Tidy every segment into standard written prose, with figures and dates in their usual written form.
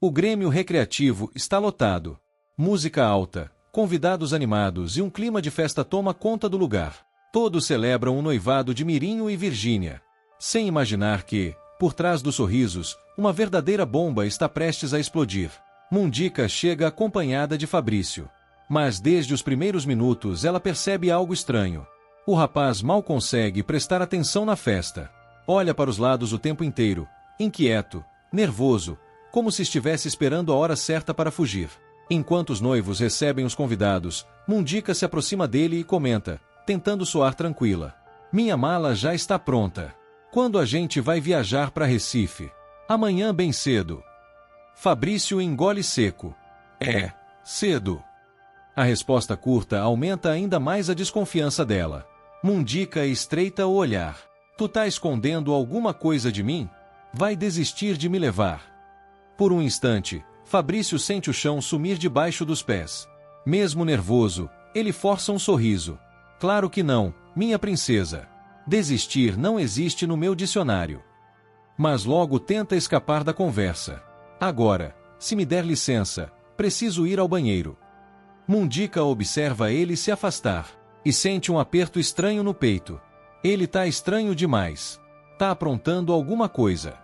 O Grêmio Recreativo está lotado. Música alta, convidados animados e um clima de festa toma conta do lugar. Todos celebram o noivado de Mirinho e Virgínia, sem imaginar que, por trás dos sorrisos, uma verdadeira bomba está prestes a explodir. Mundica chega acompanhada de Fabrício. Mas desde os primeiros minutos ela percebe algo estranho. O rapaz mal consegue prestar atenção na festa. Olha para os lados o tempo inteiro, inquieto, nervoso, como se estivesse esperando a hora certa para fugir. Enquanto os noivos recebem os convidados, Mundica se aproxima dele e comenta, tentando soar tranquila. Minha mala já está pronta. Quando a gente vai viajar para Recife? Amanhã bem cedo. Fabrício engole seco. É, cedo. A resposta curta aumenta ainda mais a desconfiança dela. Mundica estreita o olhar. Tu tá escondendo alguma coisa de mim? Vai desistir de me levar? Por um instante, Fabrício sente o chão sumir debaixo dos pés. Mesmo nervoso, ele força um sorriso. Claro que não, minha princesa. Desistir não existe no meu dicionário. Mas logo tenta escapar da conversa. Agora, se me der licença, preciso ir ao banheiro. Mundica observa ele se afastar e sente um aperto estranho no peito. Ele tá estranho demais. Tá aprontando alguma coisa.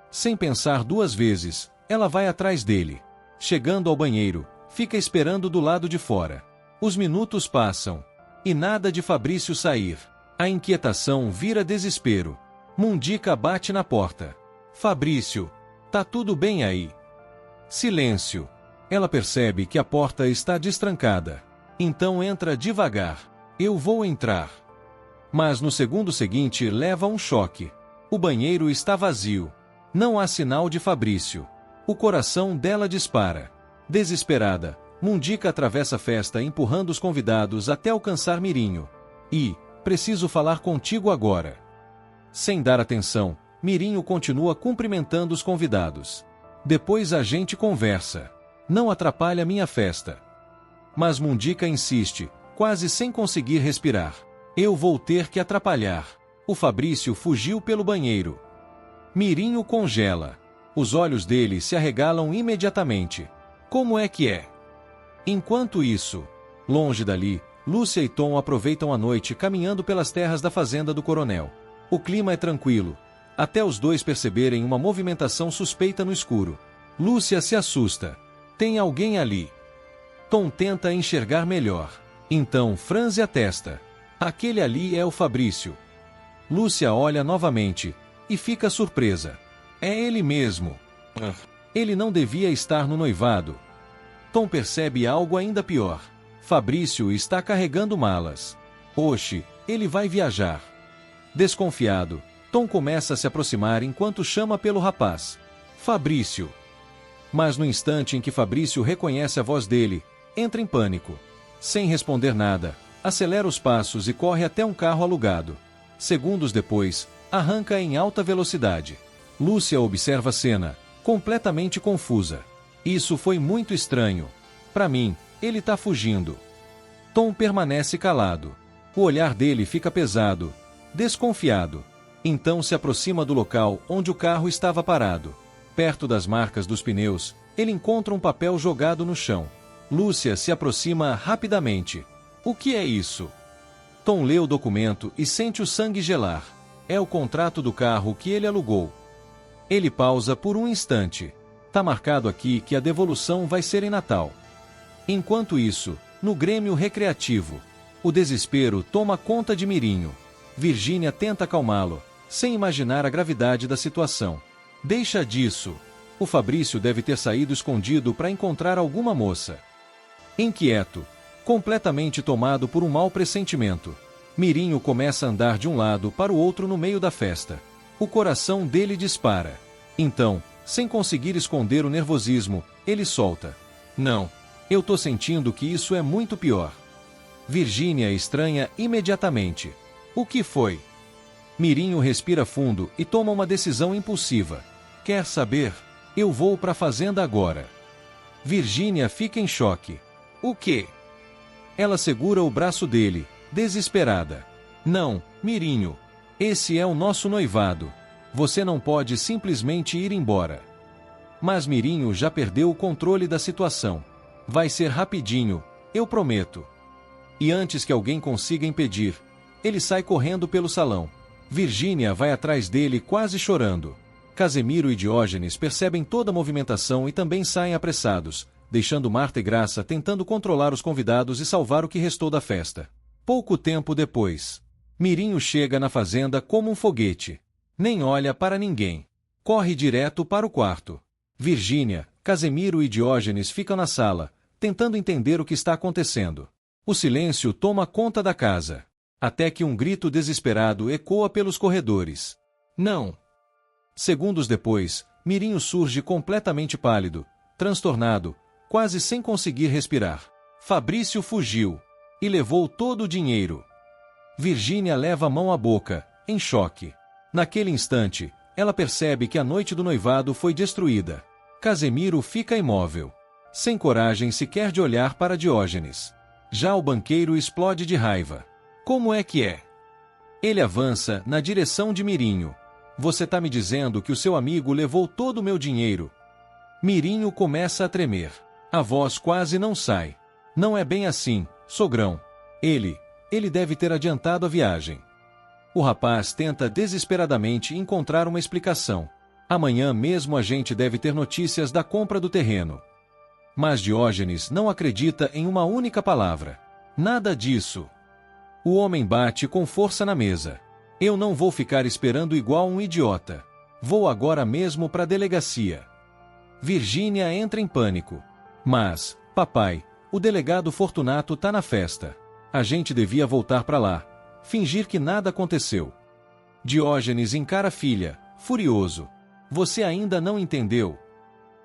Sem pensar duas vezes, ela vai atrás dele. Chegando ao banheiro, fica esperando do lado de fora. Os minutos passam e nada de Fabrício sair. A inquietação vira desespero. Mundica bate na porta. Fabrício, tá tudo bem aí? Silêncio. Ela percebe que a porta está destrancada. Então entra devagar. Eu vou entrar. Mas no segundo seguinte leva um choque. O banheiro está vazio. Não há sinal de Fabrício. O coração dela dispara. Desesperada, Mundica atravessa a festa empurrando os convidados até alcançar Mirinho. Preciso falar contigo agora. Sem dar atenção, Mirinho continua cumprimentando os convidados. Depois a gente conversa. Não atrapalha minha festa. Mas Mundica insiste, quase sem conseguir respirar. Eu vou ter que atrapalhar. O Fabrício fugiu pelo banheiro. Mirinho congela. Os olhos dele se arregalam imediatamente. Como é que é? Enquanto isso, longe dali, Lúcia e Tom aproveitam a noite caminhando pelas terras da fazenda do coronel. O clima é tranquilo, até os dois perceberem uma movimentação suspeita no escuro. Lúcia se assusta. Tem alguém ali. Tom tenta enxergar melhor. Então franze a testa. Aquele ali é o Fabrício. Lúcia olha novamente e fica surpresa. É ele mesmo. Ele não devia estar no noivado. Tom percebe algo ainda pior. Fabrício está carregando malas. Oxe, ele vai viajar. Desconfiado, Tom começa a se aproximar enquanto chama pelo rapaz. Fabrício. Mas no instante em que Fabrício reconhece a voz dele, entra em pânico. Sem responder nada, acelera os passos e corre até um carro alugado. Segundos depois, arranca em alta velocidade. Lúcia observa a cena, completamente confusa. Isso foi muito estranho. Para mim, ele tá fugindo. Tom permanece calado. O olhar dele fica pesado, desconfiado. Então se aproxima do local onde o carro estava parado. Perto das marcas dos pneus, ele encontra um papel jogado no chão. Lúcia se aproxima rapidamente. O que é isso? Tom lê o documento e sente o sangue gelar. É o contrato do carro que ele alugou. Ele pausa por um instante. Tá marcado aqui que a devolução vai ser em Natal. Enquanto isso, no Grêmio Recreativo, o desespero toma conta de Mirinho. Virgínia tenta acalmá-lo, sem imaginar a gravidade da situação. Deixa disso. O Fabrício deve ter saído escondido para encontrar alguma moça. Inquieto, completamente tomado por um mau pressentimento, Mirinho começa a andar de um lado para o outro no meio da festa. O coração dele dispara. Então, sem conseguir esconder o nervosismo, ele solta. Não, eu tô sentindo que isso é muito pior. Virgínia estranha imediatamente. O que foi? Mirinho respira fundo e toma uma decisão impulsiva. Quer saber? Eu vou pra fazenda agora. Virgínia fica em choque. O quê? Ela segura o braço dele, desesperada. Não, Mirinho. Esse é o nosso noivado. Você não pode simplesmente ir embora. Mas Mirinho já perdeu o controle da situação. Vai ser rapidinho, eu prometo. E antes que alguém consiga impedir, ele sai correndo pelo salão. Virgínia vai atrás dele quase chorando. Casemiro e Diógenes percebem toda a movimentação e também saem apressados, deixando Marta e Graça tentando controlar os convidados e salvar o que restou da festa. Pouco tempo depois, Mirinho chega na fazenda como um foguete. Nem olha para ninguém. Corre direto para o quarto. Virgínia, Casemiro e Diógenes ficam na sala, tentando entender o que está acontecendo. O silêncio toma conta da casa. Até que um grito desesperado ecoa pelos corredores. Não! Segundos depois, Mirinho surge completamente pálido, transtornado, quase sem conseguir respirar. Fabrício fugiu. E levou todo o dinheiro. Virgínia leva a mão à boca, em choque. Naquele instante, ela percebe que a noite do noivado foi destruída. Casemiro fica imóvel, sem coragem sequer de olhar para Diógenes. Já o banqueiro explode de raiva. Como é que é? Ele avança na direção de Mirinho. Você tá me dizendo que o seu amigo levou todo o meu dinheiro? Mirinho começa a tremer. A voz quase não sai. Não é bem assim, sogrão. Ele deve ter adiantado a viagem. O rapaz tenta desesperadamente encontrar uma explicação. Amanhã mesmo a gente deve ter notícias da compra do terreno. Mas Diógenes não acredita em uma única palavra. Nada disso. O homem bate com força na mesa. Eu não vou ficar esperando igual um idiota. Vou agora mesmo para a delegacia. Virgínia entra em pânico. Mas, papai, o delegado Fortunato tá na festa. A gente devia voltar para lá. Fingir que nada aconteceu. Diógenes encara a filha, furioso. Você ainda não entendeu?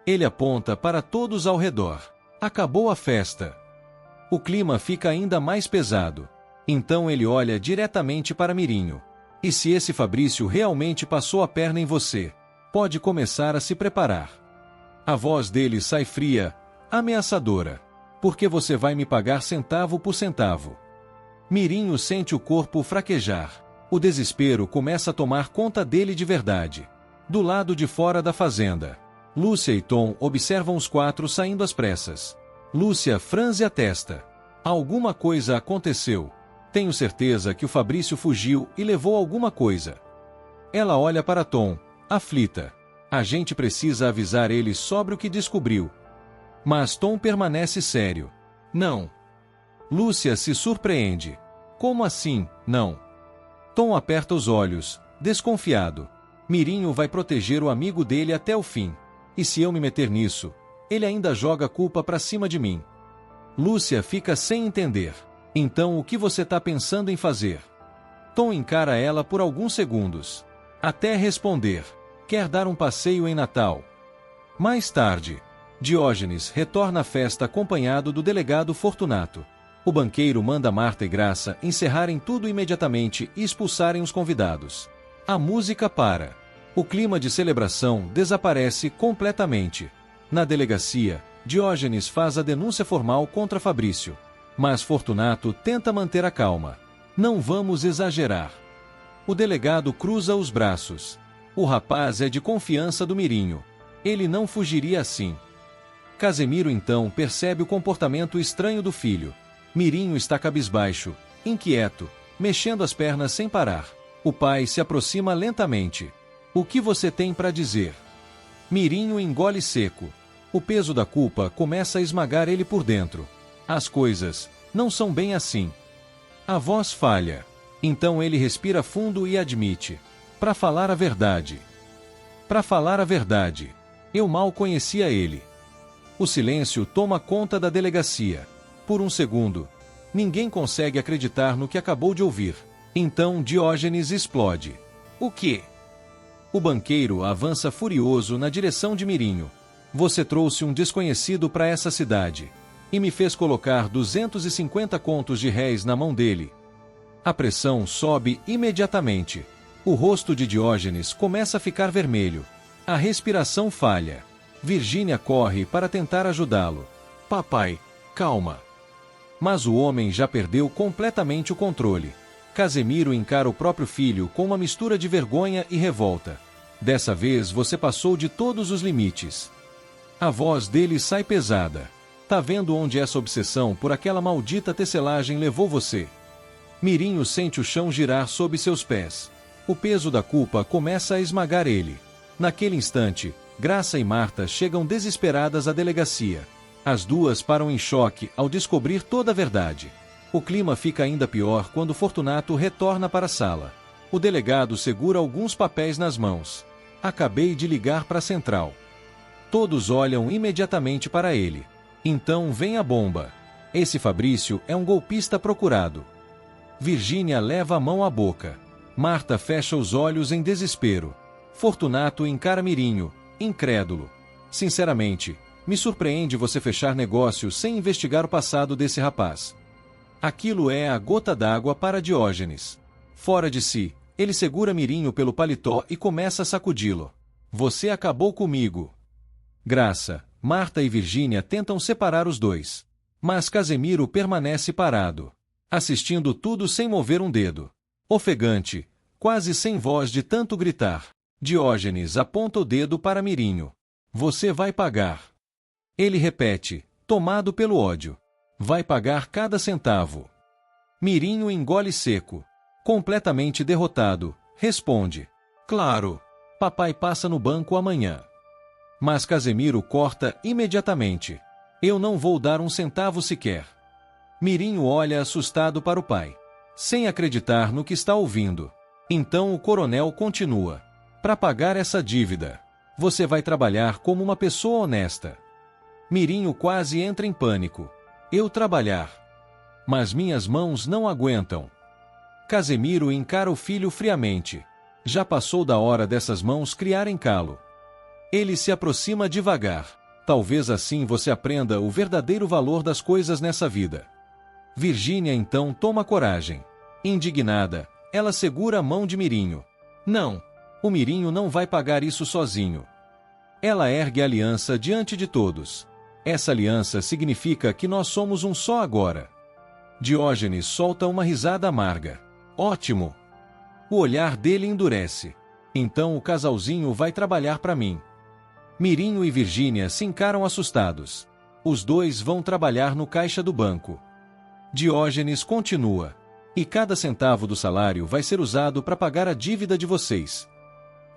Ele aponta para todos ao redor. Acabou a festa. O clima fica ainda mais pesado. Então ele olha diretamente para Mirinho. E se esse Fabrício realmente passou a perna em você, pode começar a se preparar. A voz dele sai fria, ameaçadora. Porque você vai me pagar centavo por centavo. Mirinho sente o corpo fraquejar. O desespero começa a tomar conta dele de verdade. Do lado de fora da fazenda, Lúcia e Tom observam os quatro saindo às pressas. Lúcia franze a testa. Alguma coisa aconteceu. Tenho certeza que o Fabrício fugiu e levou alguma coisa. Ela olha para Tom, aflita. A gente precisa avisar ele sobre o que descobriu. Mas Tom permanece sério. Não. Lúcia se surpreende. Como assim, não? Tom aperta os olhos, desconfiado. Mirinho vai proteger o amigo dele até o fim. E se eu me meter nisso, ele ainda joga a culpa pra cima de mim. Lúcia fica sem entender. Então o que você tá pensando em fazer? Tom encara ela por alguns segundos. Até responder. Quer dar um passeio em Natal. Mais tarde, Diógenes retorna à festa acompanhado do delegado Fortunato. O banqueiro manda Marta e Graça encerrarem tudo imediatamente e expulsarem os convidados. A música para. O clima de celebração desaparece completamente. Na delegacia, Diógenes faz a denúncia formal contra Fabrício. Mas Fortunato tenta manter a calma. Não vamos exagerar. O delegado cruza os braços. O rapaz é de confiança do Mirinho. Ele não fugiria assim. Casemiro então percebe o comportamento estranho do filho. Mirinho está cabisbaixo, inquieto, mexendo as pernas sem parar. O pai se aproxima lentamente. O que você tem para dizer? Mirinho engole seco. O peso da culpa começa a esmagar ele por dentro. As coisas não são bem assim. A voz falha. Então ele respira fundo e admite. Para falar a verdade. Para falar a verdade. Eu mal conhecia ele. O silêncio toma conta da delegacia. Por um segundo, ninguém consegue acreditar no que acabou de ouvir. Então Diógenes explode. O quê? O banqueiro avança furioso na direção de Mirinho. Você trouxe um desconhecido para essa cidade. E me fez colocar 250 contos de réis na mão dele. A pressão sobe imediatamente. O rosto de Diógenes começa a ficar vermelho. A respiração falha. Virgínia corre para tentar ajudá-lo. Papai, calma. Mas o homem já perdeu completamente o controle. Casemiro encara o próprio filho com uma mistura de vergonha e revolta. Dessa vez você passou de todos os limites. A voz dele sai pesada. Tá vendo onde essa obsessão por aquela maldita tecelagem levou você? Mirinho sente o chão girar sob seus pés. O peso da culpa começa a esmagar ele. Naquele instante, Graça e Marta chegam desesperadas à delegacia. As duas param em choque ao descobrir toda a verdade. O clima fica ainda pior quando Fortunato retorna para a sala. O delegado segura alguns papéis nas mãos. Acabei de ligar para a central. Todos olham imediatamente para ele. Então vem a bomba. Esse Fabrício é um golpista procurado. Virgínia leva a mão à boca. Marta fecha os olhos em desespero. Fortunato encara Mirinho, incrédulo. Sinceramente, me surpreende você fechar negócios sem investigar o passado desse rapaz. Aquilo é a gota d'água para Diógenes. Fora de si, ele segura Mirinho pelo paletó e começa a sacudi-lo. Você acabou comigo. Graça, Marta e Virgínia tentam separar os dois. Mas Casemiro permanece parado, assistindo tudo sem mover um dedo. Ofegante, quase sem voz de tanto gritar, Diógenes aponta o dedo para Mirinho. Você vai pagar. Ele repete, tomado pelo ódio. Vai pagar cada centavo. Mirinho engole seco. Completamente derrotado, responde. Claro. Papai passa no banco amanhã. Mas Casemiro corta imediatamente. Eu não vou dar um centavo sequer. Mirinho olha assustado para o pai, sem acreditar no que está ouvindo. Então o coronel continua. Para pagar essa dívida, você vai trabalhar como uma pessoa honesta. Mirinho quase entra em pânico. Eu trabalhar. Mas minhas mãos não aguentam. Casemiro encara o filho friamente. Já passou da hora dessas mãos criarem calo. Ele se aproxima devagar. Talvez assim você aprenda o verdadeiro valor das coisas nessa vida. Virgínia então toma coragem. Indignada, ela segura a mão de Mirinho. Não, o Mirinho não vai pagar isso sozinho. Ela ergue a aliança diante de todos. Essa aliança significa que nós somos um só agora. Diógenes solta uma risada amarga. Ótimo! O olhar dele endurece. Então o casalzinho vai trabalhar para mim. Mirinho e Virgínia se encaram assustados. Os dois vão trabalhar no caixa do banco. Diógenes continua. E cada centavo do salário vai ser usado para pagar a dívida de vocês.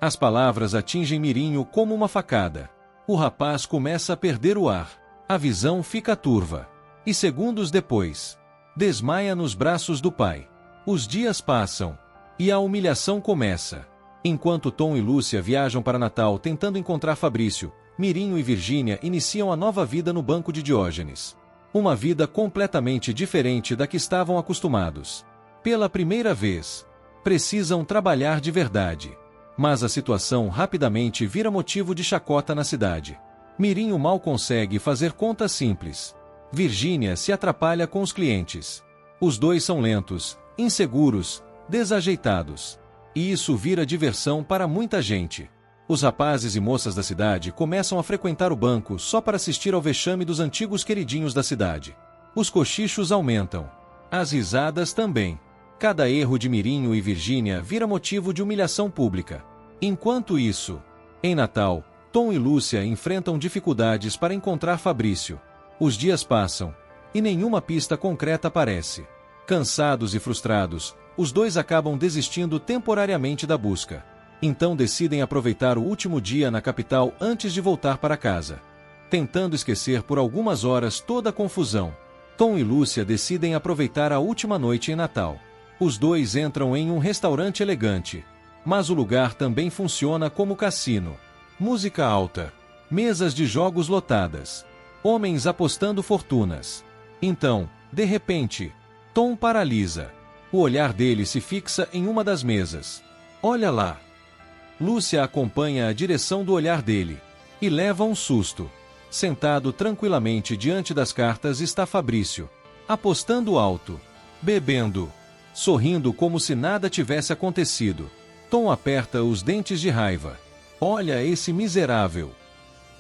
As palavras atingem Mirinho como uma facada. O rapaz começa a perder o ar. A visão fica turva. E segundos depois, desmaia nos braços do pai. Os dias passam. E a humilhação começa. Enquanto Tom e Lúcia viajam para Natal tentando encontrar Fabrício, Mirinho e Virgínia iniciam a nova vida no banco de Diógenes. Uma vida completamente diferente da que estavam acostumados. Pela primeira vez, precisam trabalhar de verdade. Mas a situação rapidamente vira motivo de chacota na cidade. Mirinho mal consegue fazer contas simples. Virgínia se atrapalha com os clientes. Os dois são lentos, inseguros, desajeitados. E isso vira diversão para muita gente. Os rapazes e moças da cidade começam a frequentar o banco só para assistir ao vexame dos antigos queridinhos da cidade. Os cochichos aumentam. As risadas também. Cada erro de Mirinho e Virgínia vira motivo de humilhação pública. Enquanto isso, em Natal, Tom e Lúcia enfrentam dificuldades para encontrar Fabrício. Os dias passam, e nenhuma pista concreta aparece. Cansados e frustrados, os dois acabam desistindo temporariamente da busca. Então decidem aproveitar o último dia na capital antes de voltar para casa. Tentando esquecer por algumas horas toda a confusão, Tom e Lúcia decidem aproveitar a última noite em Natal. Os dois entram em um restaurante elegante. Mas o lugar também funciona como cassino. Música alta. Mesas de jogos lotadas. Homens apostando fortunas. Então, de repente, Tom paralisa. O olhar dele se fixa em uma das mesas. Olha lá. Lúcia acompanha a direção do olhar dele. E leva um susto. Sentado tranquilamente diante das cartas está Fabrício. Apostando alto. Bebendo. Sorrindo como se nada tivesse acontecido. Tom aperta os dentes de raiva. Olha esse miserável.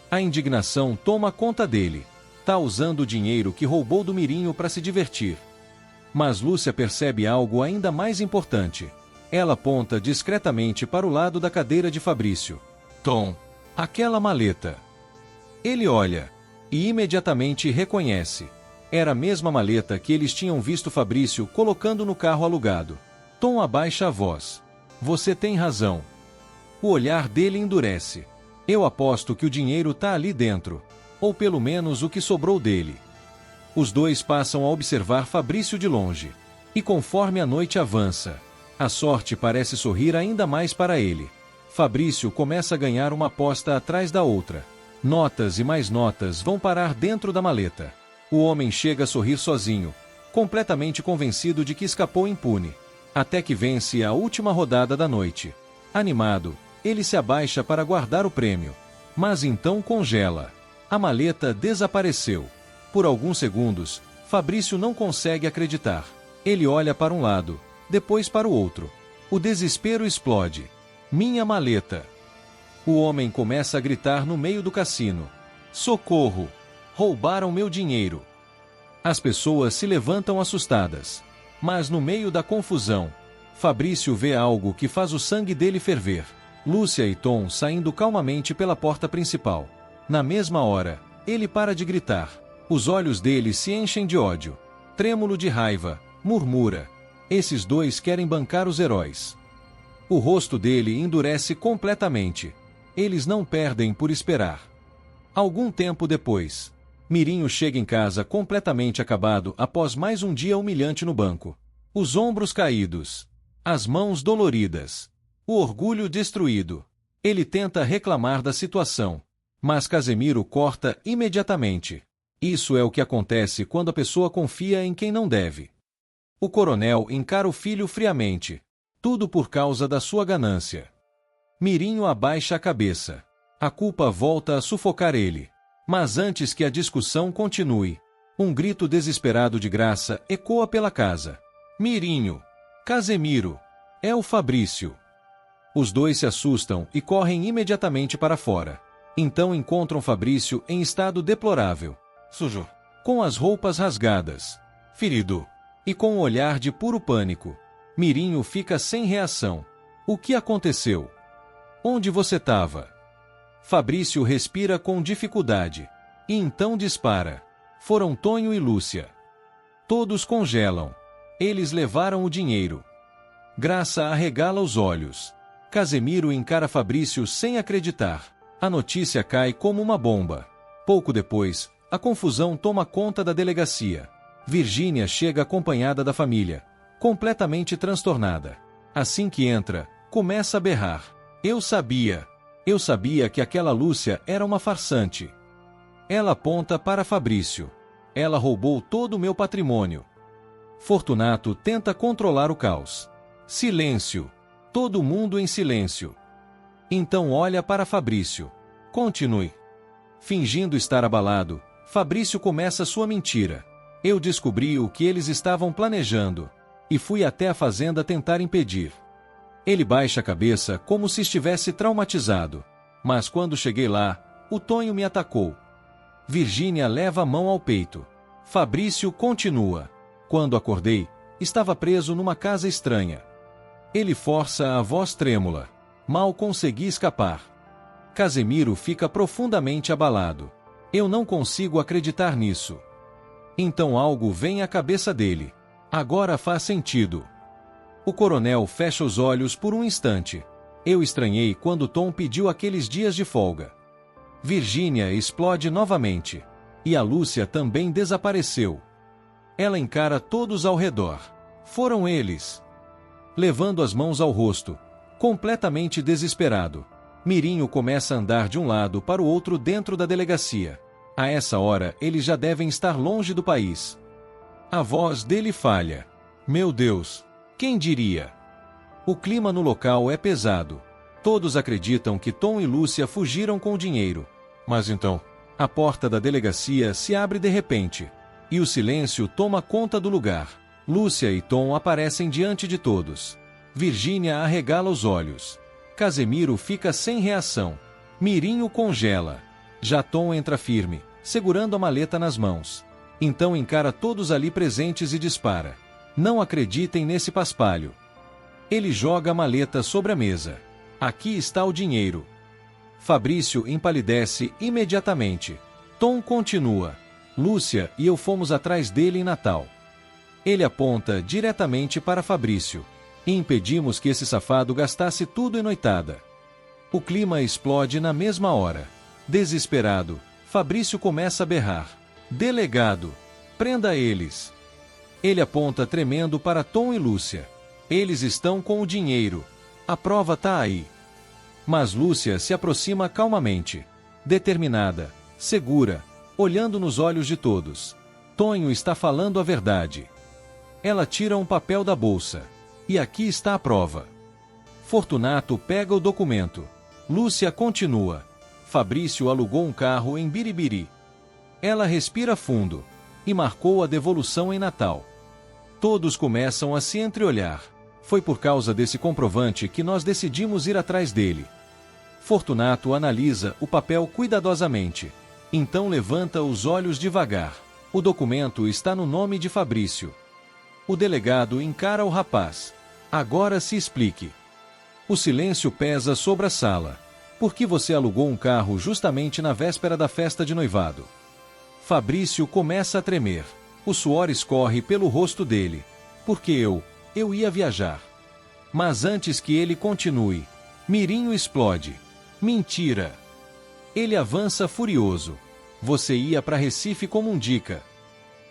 A indignação toma conta dele. Tá usando o dinheiro que roubou do Mirinho para se divertir. Mas Lúcia percebe algo ainda mais importante. Ela aponta discretamente para o lado da cadeira de Fabrício. Tom, aquela maleta. Ele olha e imediatamente reconhece. Era a mesma maleta que eles tinham visto Fabrício colocando no carro alugado. Tom abaixa a voz. Você tem razão. O olhar dele endurece. Eu aposto que o dinheiro tá ali dentro. Ou pelo menos o que sobrou dele. Os dois passam a observar Fabrício de longe. E conforme a noite avança, a sorte parece sorrir ainda mais para ele. Fabrício começa a ganhar uma aposta atrás da outra. Notas e mais notas vão parar dentro da maleta. O homem chega a sorrir sozinho, completamente convencido de que escapou impune. Até que vence a última rodada da noite. Animado, ele se abaixa para guardar o prêmio. Mas então congela. A maleta desapareceu. Por alguns segundos, Fabrício não consegue acreditar. Ele olha para um lado, depois para o outro. O desespero explode. Minha maleta! O homem começa a gritar no meio do cassino. Socorro! Roubaram meu dinheiro! As pessoas se levantam assustadas. Mas no meio da confusão, Fabrício vê algo que faz o sangue dele ferver. Lúcia e Tom saindo calmamente pela porta principal. Na mesma hora, ele para de gritar. Os olhos dele se enchem de ódio. Trêmulo de raiva, murmura. Esses dois querem bancar os heróis. O rosto dele endurece completamente. Eles não perdem por esperar. Algum tempo depois, Mirinho chega em casa completamente acabado após mais um dia humilhante no banco. Os ombros caídos, as mãos doloridas, o orgulho destruído. Ele tenta reclamar da situação, mas Casemiro corta imediatamente. Isso é o que acontece quando a pessoa confia em quem não deve. O coronel encara o filho friamente. Tudo por causa da sua ganância. Mirinho abaixa a cabeça. A culpa volta a sufocar ele. Mas antes que a discussão continue, um grito desesperado de Graça ecoa pela casa. Mirinho! Casemiro! É o Fabrício! Os dois se assustam e correm imediatamente para fora. Então encontram Fabrício em estado deplorável. Sujo. Com as roupas rasgadas. Ferido. E com um olhar de puro pânico. Mirinho fica sem reação. O que aconteceu? Onde você estava? Fabrício respira com dificuldade. E então dispara. Foram Tonho e Lúcia. Todos congelam. Eles levaram o dinheiro. Graça arregala os olhos. Casemiro encara Fabrício sem acreditar. A notícia cai como uma bomba. Pouco depois, a confusão toma conta da delegacia. Virgínia chega acompanhada da família, completamente transtornada. Assim que entra, começa a berrar. Eu sabia que aquela Lúcia era uma farsante. Ela aponta para Fabrício. Ela roubou todo o meu patrimônio. Fortunato tenta controlar o caos. Silêncio. Todo mundo em silêncio. Então olha para Fabrício. Continue. Fingindo estar abalado, Fabrício começa sua mentira. Eu descobri o que eles estavam planejando. E fui até a fazenda tentar impedir. Ele baixa a cabeça como se estivesse traumatizado. Mas quando cheguei lá, o Tonho me atacou. Virgínia leva a mão ao peito. Fabrício continua. Quando acordei, estava preso numa casa estranha. Ele força a voz trêmula. Mal consegui escapar. Casemiro fica profundamente abalado. Eu não consigo acreditar nisso. Então algo vem à cabeça dele. Agora faz sentido. O coronel fecha os olhos por um instante. Eu estranhei quando Tom pediu aqueles dias de folga. Virgínia explode novamente. E a Lúcia também desapareceu. Ela encara todos ao redor. Foram eles. Levando as mãos ao rosto, completamente desesperado, Mirinho começa a andar de um lado para o outro dentro da delegacia. A essa hora, eles já devem estar longe do país. A voz dele falha. Meu Deus, quem diria? O clima no local é pesado. Todos acreditam que Tom e Lúcia fugiram com o dinheiro. Mas então, a porta da delegacia se abre de repente. E o silêncio toma conta do lugar. Lúcia e Tom aparecem diante de todos. Virgínia arregala os olhos. Casemiro fica sem reação. Mirinho congela. Já Tom entra firme, segurando a maleta nas mãos. Então encara todos ali presentes e dispara. Não acreditem nesse paspalho. Ele joga a maleta sobre a mesa. Aqui está o dinheiro. Fabrício empalidece imediatamente. Tom continua. Lúcia e eu fomos atrás dele em Natal. Ele aponta diretamente para Fabrício. E impedimos que esse safado gastasse tudo em noitada. O clima explode na mesma hora. Desesperado, Fabrício começa a berrar. Delegado, prenda eles. Ele aponta tremendo para Tom e Lúcia. Eles estão com o dinheiro. A prova tá aí. Mas Lúcia se aproxima calmamente. Determinada, segura, olhando nos olhos de todos. Tonho está falando a verdade. Ela tira um papel da bolsa. E aqui está a prova. Fortunato pega o documento. Lúcia continua. Fabrício alugou um carro em Biribiri. Ela respira fundo. E marcou a devolução em Natal. Todos começam a se entreolhar. Foi por causa desse comprovante que nós decidimos ir atrás dele. Fortunato analisa o papel cuidadosamente. Então levanta os olhos devagar. O documento está no nome de Fabrício. O delegado encara o rapaz. Agora se explique. O silêncio pesa sobre a sala. Por que você alugou um carro justamente na véspera da festa de noivado? Fabrício começa a tremer. O suor escorre pelo rosto dele. Porque eu ia viajar. Mas antes que ele continue, Mirinho explode. Mentira! Ele avança furioso. Você ia para Recife como um dica.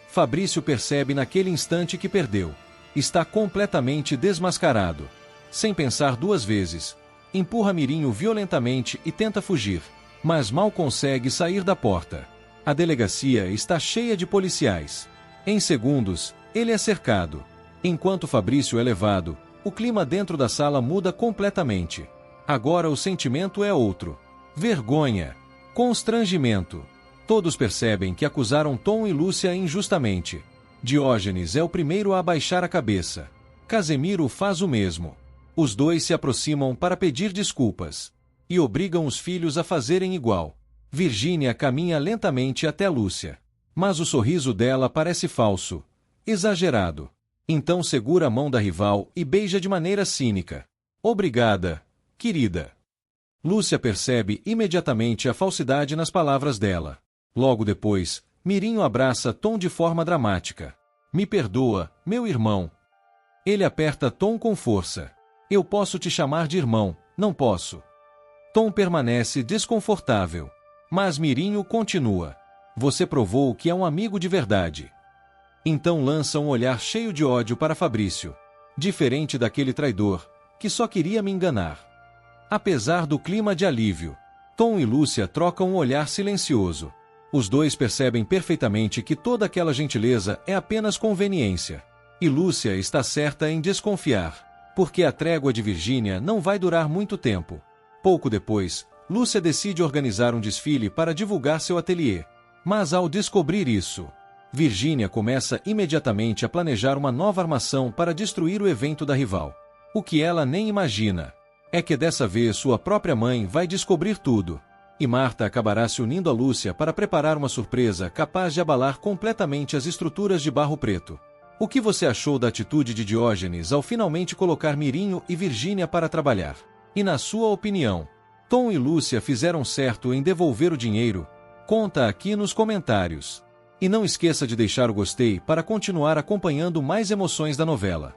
Fabrício percebe naquele instante que perdeu. Está completamente desmascarado. Sem pensar duas vezes, empurra Mirinho violentamente e tenta fugir, mas mal consegue sair da porta. A delegacia está cheia de policiais. Em segundos, ele é cercado. Enquanto Fabrício é levado, o clima dentro da sala muda completamente. Agora o sentimento é outro. Vergonha. Constrangimento. Todos percebem que acusaram Tom e Lúcia injustamente. Diógenes é o primeiro a abaixar a cabeça. Casemiro faz o mesmo. Os dois se aproximam para pedir desculpas. E obrigam os filhos a fazerem igual. Virgínia caminha lentamente até Lúcia. Mas o sorriso dela parece falso. Exagerado. Então segura a mão da rival e beija de maneira cínica. Obrigada, querida. Lúcia percebe imediatamente a falsidade nas palavras dela. Logo depois, Mirinho abraça Tom de forma dramática. Me perdoa, meu irmão. Ele aperta Tom com força. Eu posso te chamar de irmão, não posso. Tom permanece desconfortável. Mas Mirinho continua. Você provou que é um amigo de verdade. Então lança um olhar cheio de ódio para Fabrício. Diferente daquele traidor, que só queria me enganar. Apesar do clima de alívio, Tom e Lúcia trocam um olhar silencioso. Os dois percebem perfeitamente que toda aquela gentileza é apenas conveniência. E Lúcia está certa em desconfiar, porque a trégua de Virgínia não vai durar muito tempo. Pouco depois, Lúcia decide organizar um desfile para divulgar seu ateliê. Mas ao descobrir isso, Virgínia começa imediatamente a planejar uma nova armação para destruir o evento da rival. O que ela nem imagina é que dessa vez sua própria mãe vai descobrir tudo. E Marta acabará se unindo a Lúcia para preparar uma surpresa capaz de abalar completamente as estruturas de Barro Preto. O que você achou da atitude de Diógenes ao finalmente colocar Mirinho e Virgínia para trabalhar? E na sua opinião, Tom e Lúcia fizeram certo em devolver o dinheiro? Conta aqui nos comentários. E não esqueça de deixar o gostei para continuar acompanhando mais emoções da novela.